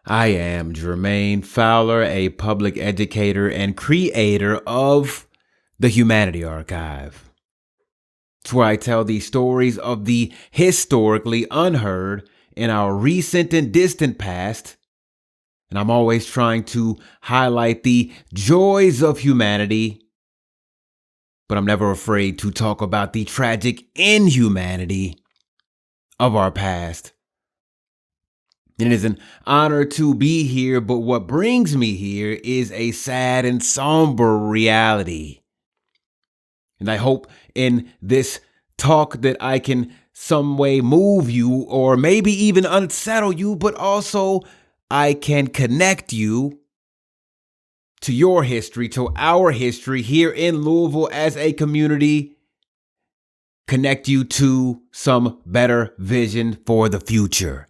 I am Jermaine Fowler, a public educator and creator of the Humanity Archive. It's where I tell the stories of the historically unheard in our recent and distant past, and I'm always trying to highlight the joys of humanity, but I'm never afraid to talk about the tragic inhumanity of our past. And it is an honor to be here, but what brings me here is a sad and somber reality. And I hope in this talk that I can some way move you or maybe even unsettle you, but also I can connect you to your history, to our history here in Louisville as a community, connect you to some better vision for the future.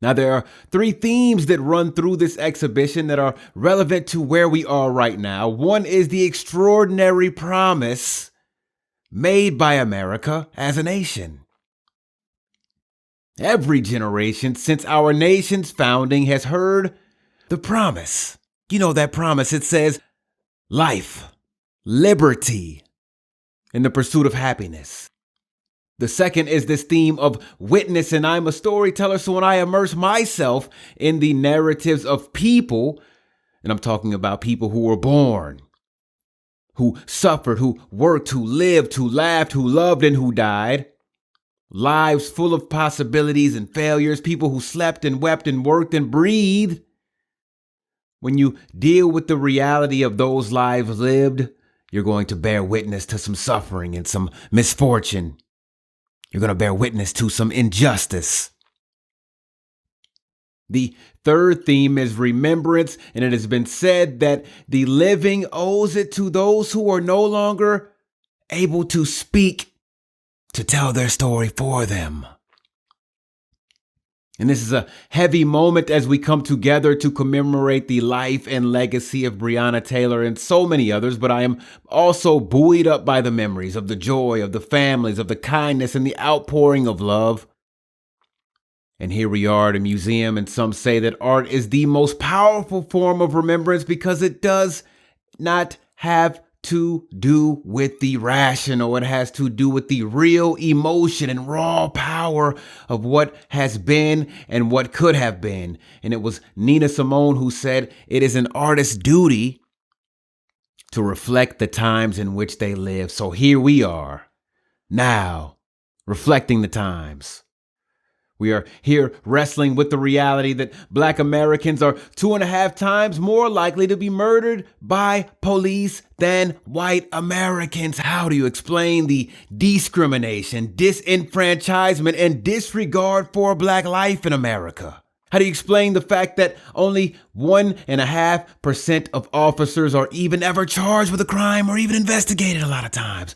Now, there are three themes that run through this exhibition that are relevant to where we are right now. One is the extraordinary promise made by America as a nation. Every generation since our nation's founding has heard the promise. You know that promise. It says life, liberty, and the pursuit of happiness. The second is this theme of witness, and I'm a storyteller, so when I immerse myself in the narratives of people, and I'm talking about people who were born, who suffered, who worked, who lived, who laughed, who loved, and who died, lives full of possibilities and failures, people who slept and wept and worked and breathed. When you deal with the reality of those lives lived, you're going to bear witness to some suffering and some misfortune. You're going to bear witness to some injustice. The third theme is remembrance, and it has been said that the living owes it to those who are no longer able to speak to tell their story for them. And this is a heavy moment as we come together to commemorate the life and legacy of Breonna Taylor and so many others, but I am also buoyed up by the memories of the joy, of the families, of the kindness, and the outpouring of love. And here we are at a museum, and some say that art is the most powerful form of remembrance because it does not have to do with the rational. It has to do with the real emotion and raw power of what has been and what could have been. And it was Nina Simone who said it is an artist's duty to reflect the times in which they live. So here we are now, reflecting the times. We are here wrestling with the reality that Black Americans are 2.5 times more likely to be murdered by police than white Americans. How do you explain the discrimination, disenfranchisement, and disregard for Black life in America? How do you explain the fact that only 1.5% of officers are even ever charged with a crime or even investigated a lot of times?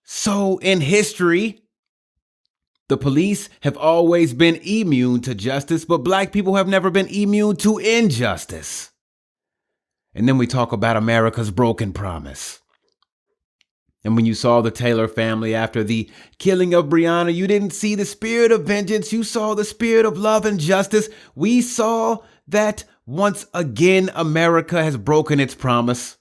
So in history, the police have always been immune to justice, but Black people have never been immune to injustice. And then we talk about America's broken promise. And when you saw the Taylor family after the killing of Breonna, you didn't see the spirit of vengeance. You saw the spirit of love and justice. We saw that once again, America has broken its promise.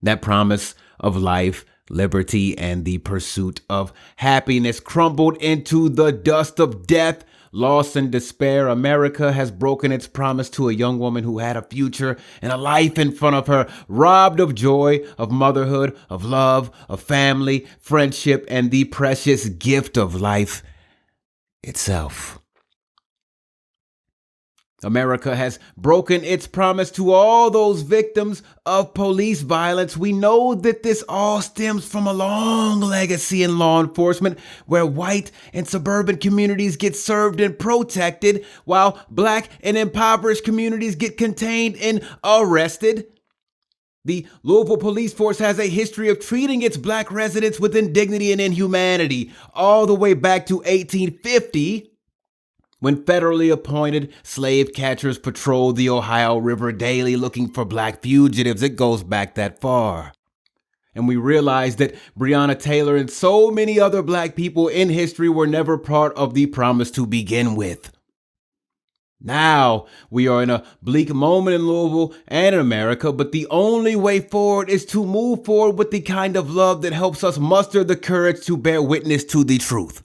That promise of life, liberty, and the pursuit of happiness crumbled into the dust of death, loss, and despair. America has broken its promise to a young woman who had a future and a life in front of her, robbed of joy, of motherhood, of love, of family, friendship, and the precious gift of life itself. America has broken its promise to all those victims of police violence. We know that this all stems from a long legacy in law enforcement where white and suburban communities get served and protected while Black and impoverished communities get contained and arrested. The Louisville Police Force has a history of treating its Black residents with indignity and inhumanity all the way back to 1850. When federally appointed slave catchers patrolled the Ohio River daily looking for Black fugitives. It goes back that far. And we realize that Breonna Taylor and so many other Black people in history were never part of the promise to begin with. Now we are in a bleak moment in Louisville and in America, but the only way forward is to move forward with the kind of love that helps us muster the courage to bear witness to the truth.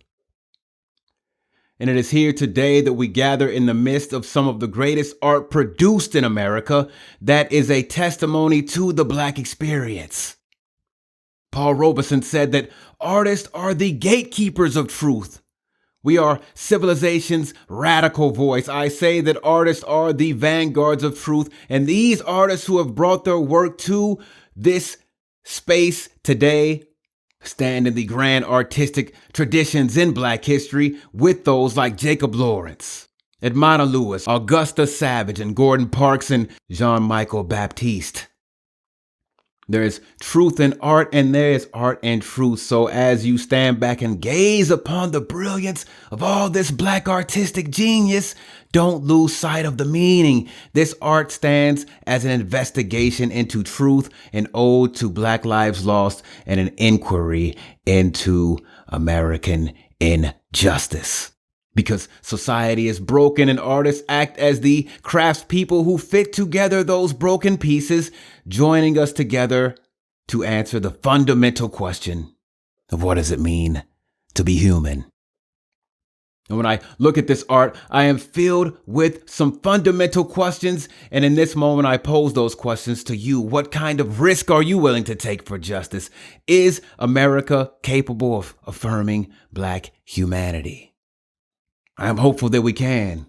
And it is here today that we gather in the midst of some of the greatest art produced in America that is a testimony to the Black experience. Paul Robeson said that artists are the gatekeepers of truth. We are civilization's radical voice. I say that artists are the vanguards of truth, and these artists who have brought their work to this space today stand in the grand artistic traditions in Black history with those like Jacob Lawrence, Edmana Lewis, Augusta Savage, and Gordon Parks, and Jean-Michel Baptiste. There is truth in art, and there is art and truth. So as you stand back and gaze upon the brilliance of all this Black artistic genius, don't lose sight of the meaning. This art stands as an investigation into truth, an ode to Black lives lost, and an inquiry into American injustice. Because society is broken and artists act as the craftspeople who fit together those broken pieces, joining us together to answer the fundamental question of what does it mean to be human? And when I look at this art, I am filled with some fundamental questions. And in this moment, I pose those questions to you. What kind of risk are you willing to take for justice? Is America capable of affirming Black humanity? I am hopeful that we can.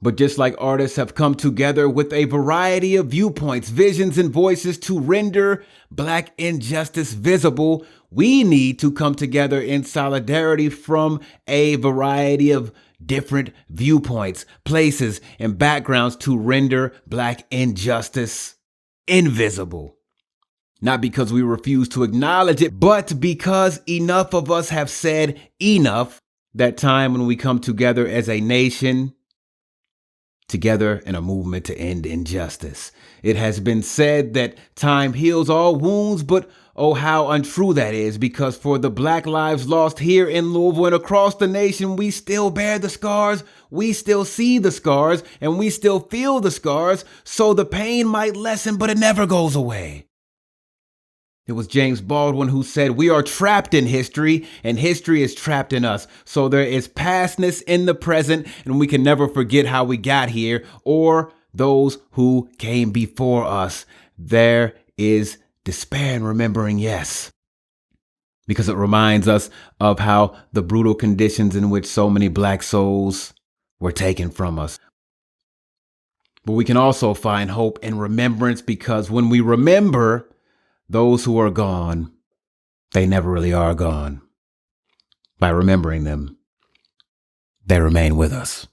But just like artists have come together with a variety of viewpoints, visions, and voices to render Black injustice visible, we need to come together in solidarity from a variety of different viewpoints, places, and backgrounds to render Black injustice invisible. Not because we refuse to acknowledge it, but because enough of us have said enough. That time when we come together as a nation, together in a movement to end injustice. It has been said that time heals all wounds, but oh, how untrue that is, because for the Black lives lost here in Louisville and across the nation, we still bear the scars, we still see the scars, and we still feel the scars, so the pain might lessen, but it never goes away. It was James Baldwin who said, "We are trapped in history, and history is trapped in us." So there is pastness in the present, and we can never forget how we got here or those who came before us. There is despair in remembering, yes, because it reminds us of how the brutal conditions in which so many Black souls were taken from us. But we can also find hope in remembrance, because when we remember those who are gone, they never really are gone. By remembering them, they remain with us.